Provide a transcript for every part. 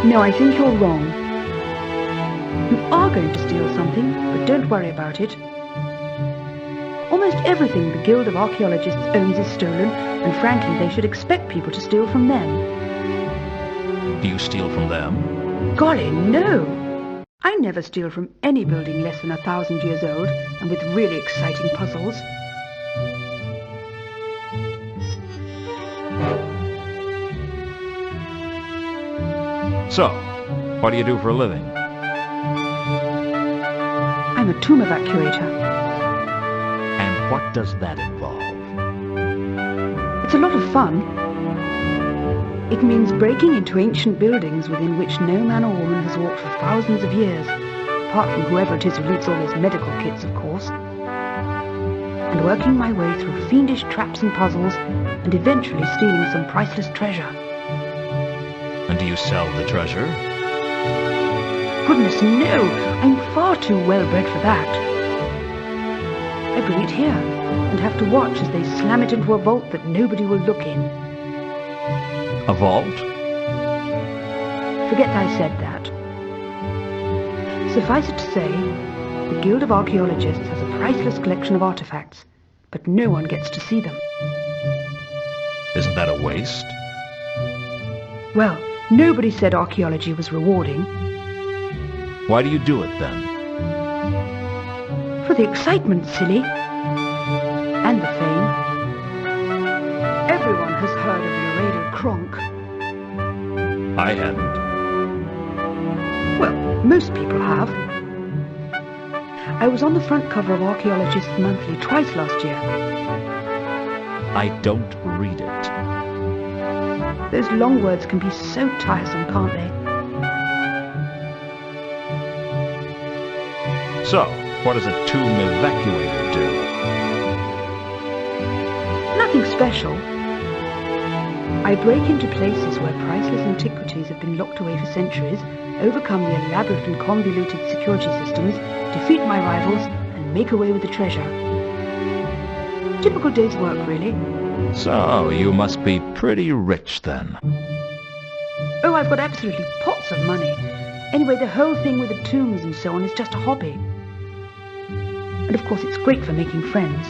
No, I think you're wrong. You are going to steal something, but don't worry about it. Almost everything the Guild of Archaeologists owns is stolen, and frankly, they should expect people to steal from them. Do you steal from them? Golly, no! I never steal from any building less than 1,000 years old, and with really exciting puzzles. So, what do you do for a living? I'm a tomb evacuator. And what does that involve? It's a lot of fun. It means breaking into ancient buildings within which no man or woman has walked for thousands of years, apart from whoever it is who leads all those medical kits, of course, and working my way through fiendish traps and puzzles, and eventually stealing some priceless treasure. And do you sell the treasure? Goodness, no! I'm far too well-bred for that. I bring it here, and have to watch as they slam it into a vault that nobody will look in. A vault? Forget I said that. Suffice it to say, the Guild of Archaeologists has a priceless collection of artifacts, but no one gets to see them. Isn't that a waste? Well, nobody said archaeology was rewarding. Why do you do it then? For the excitement, silly. And the fame. Everyone has heard of Laredo Kronk. I hadn't. Well, most people have. I was on the front cover of Archaeologist's Monthly twice last year. I don't read it. Those long words can be so tiresome, can't they? So, what does a tomb evacuator do? Nothing special. I break into places where priceless antiquities have been locked away for centuries, overcome the elaborate and convoluted security systems, defeat my rivals, and make away with the treasure. Typical day's work, really. So, you must be pretty rich then. Oh, I've got absolutely pots of money. Anyway, the whole thing with the tombs and so on is just a hobby. And of course, it's great for making friends.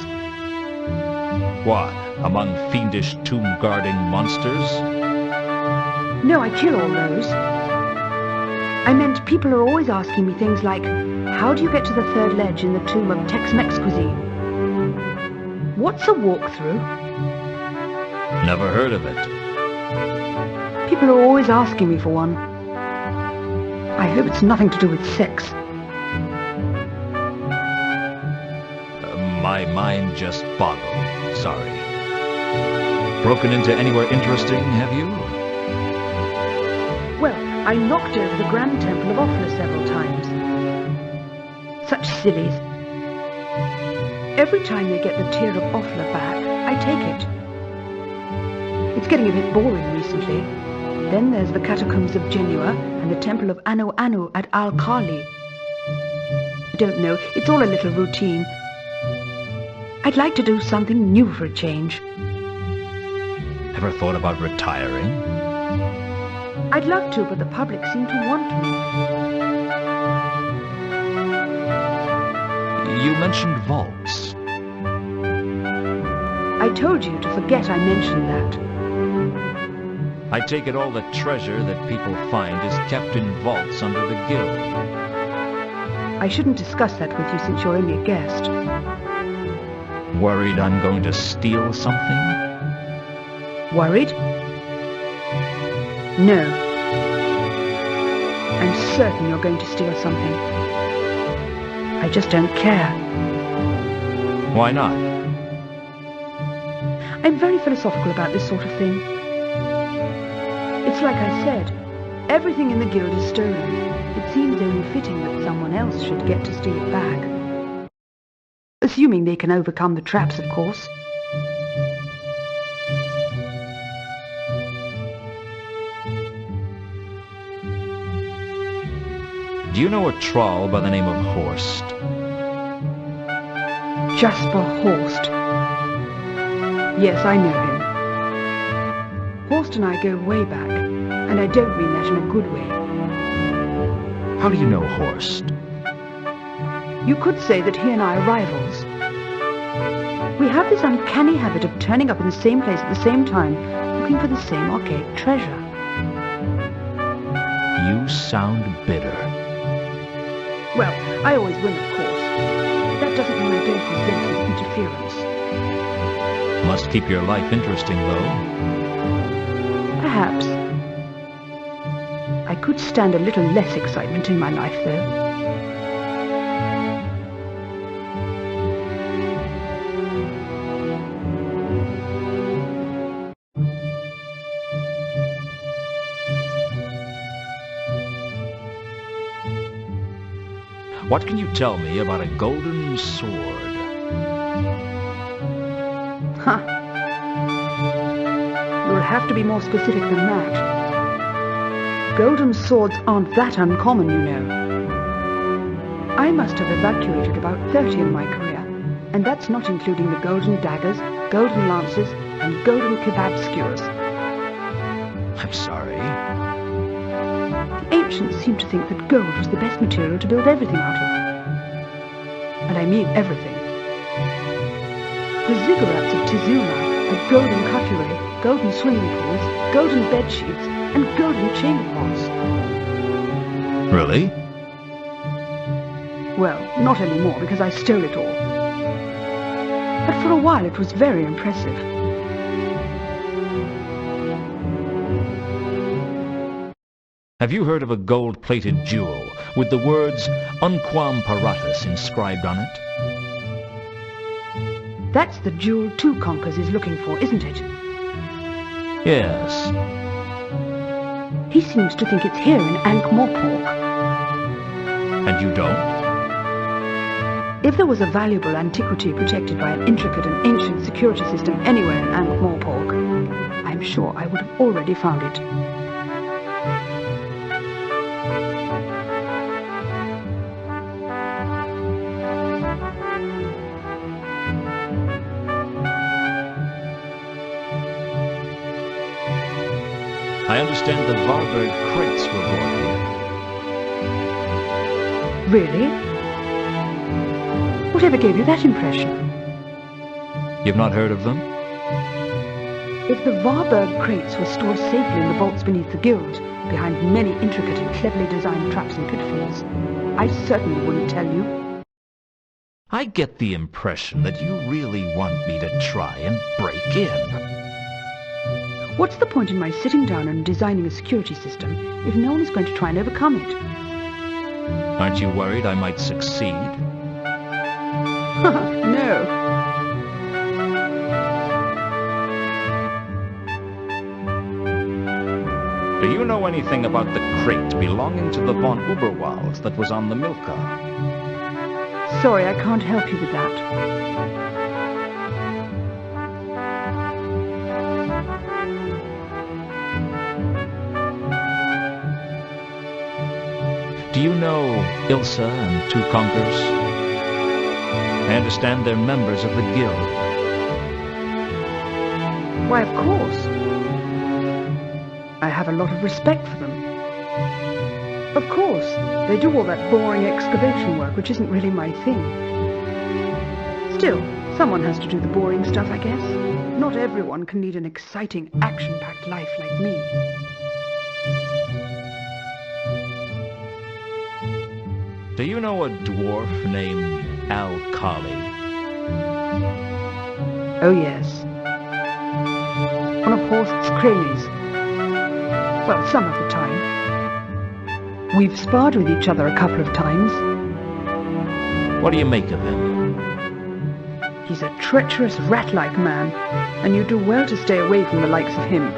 What, among fiendish tomb-guarding monsters? No, I kill all those. I meant people are always asking me things like, how do you get to the third ledge in the tomb of Tex-Mex cuisine? What's a walkthrough? Never heard of it. People are always asking me for one. I hope it's nothing to do with sex. My mind just boggled. Sorry. Broken into anywhere interesting, have you? Well, I knocked over the Grand Temple of Offla several times. Such sillies. Every time they get the Tear of Offla back, I take it. It's getting a bit boring recently. Then there's the Catacombs of Genua and the Temple of Anu Anu at Al-Khali. I don't know, it's all a little routine. I'd like to do something new for a change. Ever thought about retiring? I'd love to, but the public seem to want me. You mentioned vaults. I told you to forget I mentioned that. I take it all the treasure that people find is kept in vaults under the guild. I shouldn't discuss that with you since you're only a guest. Worried I'm going to steal something? Worried? No. I'm certain you're going to steal something. I just don't care. Why not? I'm very philosophical about this sort of thing. It's like I said, everything in the guild is stolen. It seems only fitting that someone else should get to steal it back. Assuming they can overcome the traps, of course. Do you know a troll by the name of Horst? Jasper Horst. Yes, I know him. Horst and I go way back. And I don't mean that in a good way. How do you know Horst? You could say that he and I are rivals. We have this uncanny habit of turning up in the same place at the same time, looking for the same archaic treasure. You sound bitter. Well, I always win, of course. That doesn't mean I don't resent his interference. Must keep your life interesting, though. Perhaps. I could stand a little less excitement in my life, though. What can you tell me about a golden sword? Huh. You'll have to be more specific than that. Golden swords aren't that uncommon, you know. I must have evacuated about 30 in my career, and that's not including the golden daggers, golden lances, and golden kebab skewers. I'm sorry. The ancients seemed to think that gold was the best material to build everything out of. And I mean everything. The ziggurats of Tizuma had golden cutlery, golden swimming pools, golden bed sheets, and golden chamber pots. Really? Well, not anymore because I stole it all. But for a while it was very impressive. Have you heard of a gold-plated jewel with the words Unquam Paratus inscribed on it? That's the jewel Two Conquers is looking for, isn't it? Yes. He seems to think it's here in Ankh-Morpork. And you don't? If there was a valuable antiquity protected by an intricate and ancient security system anywhere in Ankh-Morpork, I'm sure I would have already found it. I understand the Varberg crates were brought here. Really? Whatever gave you that impression? You've not heard of them? If the Varberg crates were stored safely in the vaults beneath the guild, behind many intricate and cleverly designed traps and pitfalls, I certainly wouldn't tell you. I get the impression that you really want me to try and break in. What's the point in my sitting down and designing a security system if no one is going to try and overcome it? Aren't you worried I might succeed? No. Do you know anything about the crate belonging to the von Uberwalds that was on the Milka? Sorry, I can't help you with that. Do you know Ilsa and Two Conquers? I understand they're members of the guild. Why, of course. I have a lot of respect for them. Of course, they do all that boring excavation work, which isn't really my thing. Still, someone has to do the boring stuff, I guess. Not everyone can lead an exciting, action-packed life like me. Do you know a dwarf named Al-Khali? Oh, yes. One of Horst's cronies. Well, some of the time. We've sparred with each other a couple of times. What do you make of him? He's a treacherous, rat-like man, and you do well to stay away from the likes of him.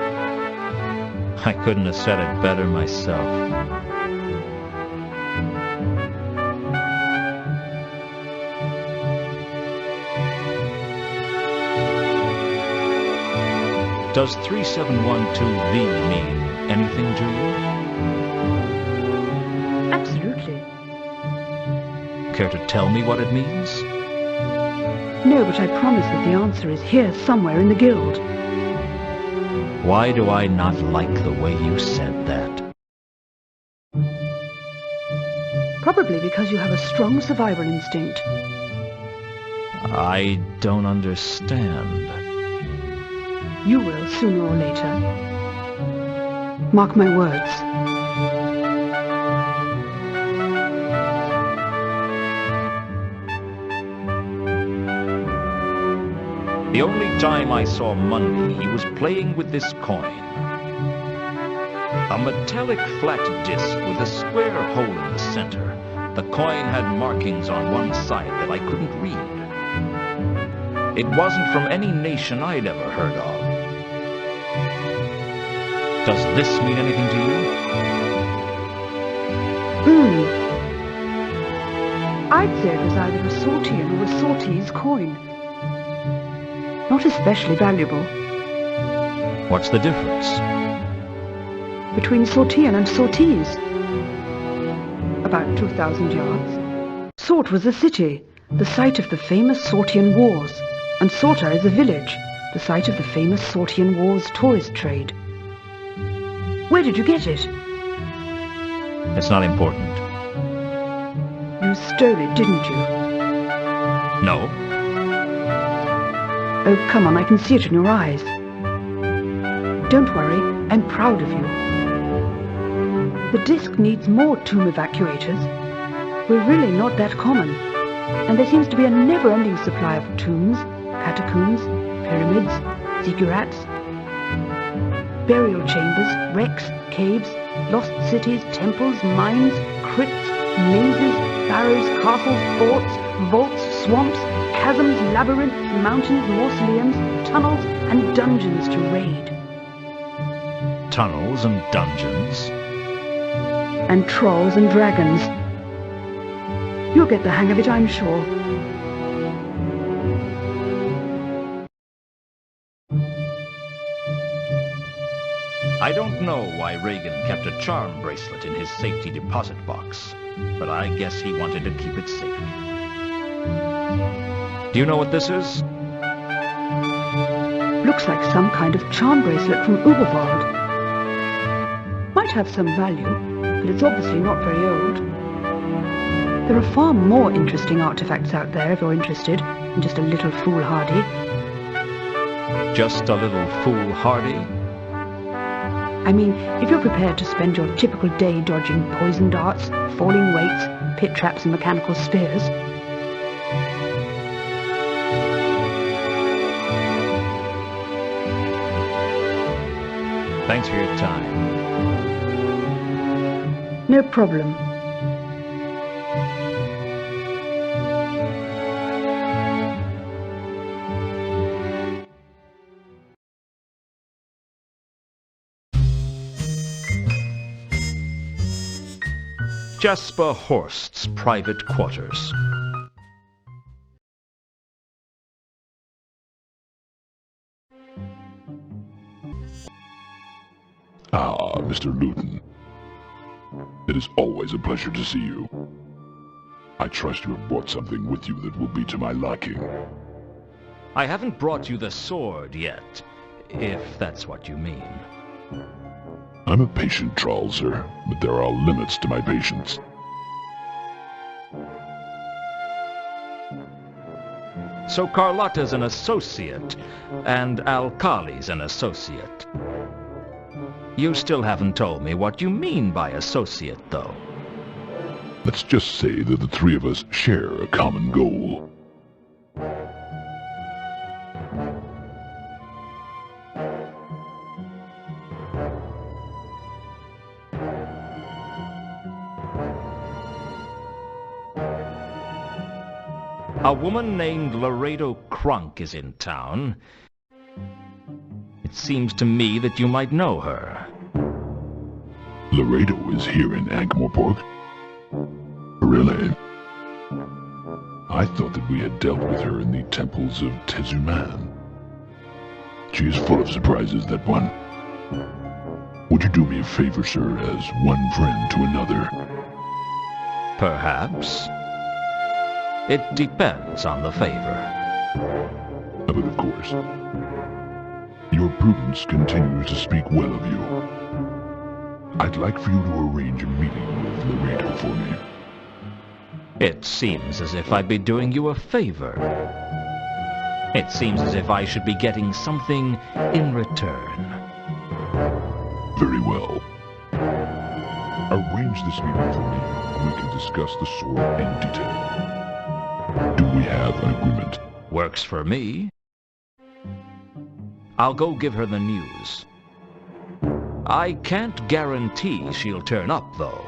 I couldn't have said it better myself. Does 3712V mean anything to you? Absolutely. Care to tell me what it means? No, but I promise that the answer is here somewhere in the guild. Why do I not like the way you said that? Probably because you have a strong survival instinct. I don't understand. You will sooner or later. Mark my words. The only time I saw Mundy, he was playing with this coin. A metallic flat disc with a square hole in the center. The coin had markings on one side that I couldn't read. It wasn't from any nation I'd ever heard of. Does this mean anything to you? I'd say it was either a Sortian or a Sortese coin. Not especially valuable. What's the difference? Between Sortian and Sortese? About 2,000 yards. Sort was a city, the site of the famous Sortian Wars, and Sorta is a village, the site of the famous Sortian Wars tourist trade. Where did you get it? It's not important. You stole it, didn't you? No. Oh, come on, I can see it in your eyes. Don't worry, I'm proud of you. The Disk needs more tomb evacuators. We're really not that common, and there seems to be a never-ending supply of tombs, catacombs, pyramids, ziggurats, burial chambers, wrecks, caves, lost cities, temples, mines, crypts, mazes, barrows, castles, forts, vaults, swamps, chasms, labyrinths, mountains, mausoleums, tunnels, and dungeons to raid. Tunnels and dungeons? And trolls and dragons. You'll get the hang of it, I'm sure. I don't know why Reagan kept a charm bracelet in his safety deposit box, but I guess he wanted to keep it safe. Do you know what this is? Looks like some kind of charm bracelet from Uberwald. Might have some value, but it's obviously not very old. There are far more interesting artifacts out there if you're interested in just a little foolhardy. Just a little foolhardy? I mean, if you're prepared to spend your typical day dodging poison darts, falling weights, pit traps and mechanical spears. Thanks for your time. No problem. Jasper Horst's private quarters. Ah, Mr. Lewton. It is always a pleasure to see you. I trust you have brought something with you that will be to my liking. I haven't brought you the sword yet, if that's what you mean. I'm a patient troll, sir, but there are limits to my patience. So Carlotta's an associate, and Alkali's an associate. You still haven't told me what you mean by associate, though. Let's just say that the three of us share a common goal. A woman named Laredo Crunk is in town. It seems to me that you might know her. Laredo is here in Ankh-Morpork? Really? I thought that we had dealt with her in the temples of Tezuman. She is full of surprises, that one. Would you do me a favor, sir, as one friend to another? Perhaps. It depends on the favor. But of course. You Your prudence continues to speak well of you. I'd like for you to arrange a meeting with Laredo for me. It seems as if I'd be doing you a favor. It seems as if I should be getting something in return. Very well. Arrange this meeting for me, and we can discuss the sword in detail. Do we have an agreement? Works for me. I'll go give her the news. I can't guarantee she'll turn up, though.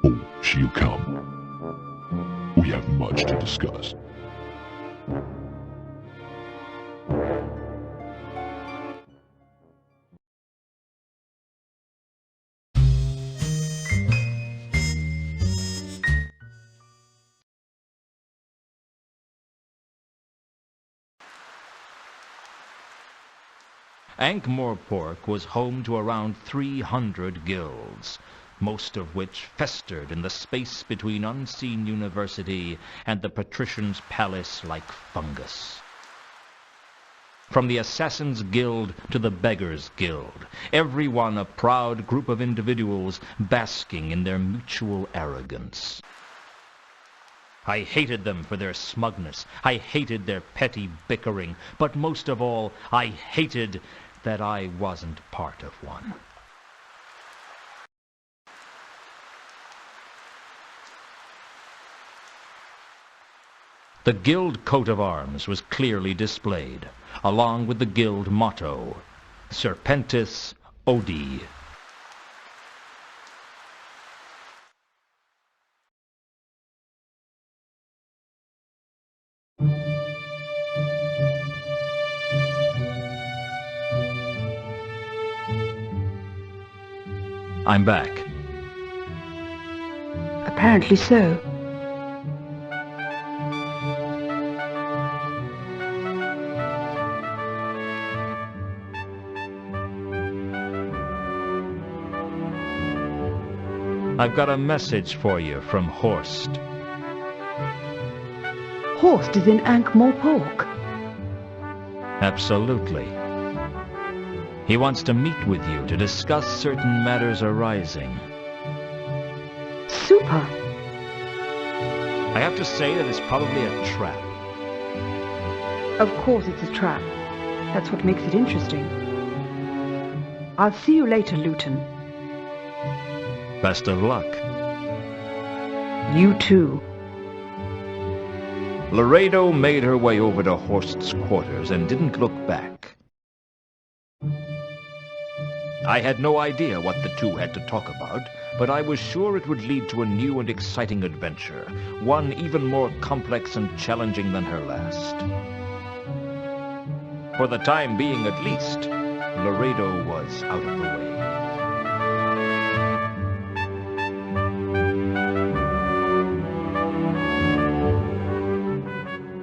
Oh, she'll come. We have much to discuss. Ankh-Morpork was home to around 300 guilds, most of which festered in the space between Unseen University and the Patrician's Palace like fungus. From the Assassin's Guild to the Beggar's Guild, every one a proud group of individuals basking in their mutual arrogance. I hated them for their smugness. I hated their petty bickering. But most of all, I hated that I wasn't part of one. The guild coat of arms was clearly displayed, along with the guild motto, Serpentis Odi. I'm back. Apparently so. I've got a message for you from Horst. Horst is in Ankh-Morpork. Absolutely. He wants to meet with you to discuss certain matters arising. Super. I have to say that it's probably a trap. Of course it's a trap. That's what makes it interesting. I'll see you later, Lewton. Best of luck. You too. Laredo made her way over to Horst's quarters and didn't look back. I had no idea what the two had to talk about, but I was sure it would lead to a new and exciting adventure, one even more complex and challenging than her last. For the time being at least, Laredo was out of the way.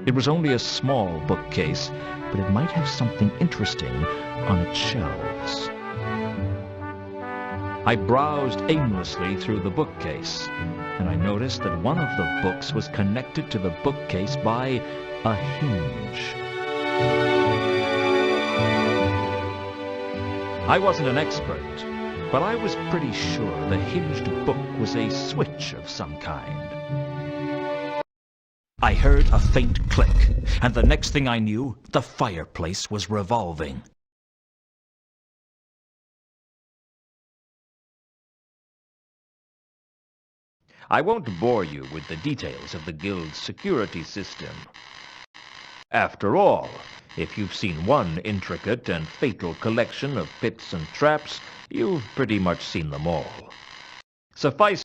It was only a small bookcase, but it might have something interesting on its shelves. I browsed aimlessly through the bookcase, and I noticed that one of the books was connected to the bookcase by a hinge. I wasn't an expert, but I was pretty sure the hinged book was a switch of some kind. I heard a faint click, and the next thing I knew, the fireplace was revolving. I won't bore you with the details of the guild's security system. After all, if you've seen one intricate and fatal collection of pits and traps, you've pretty much seen them all. Suffice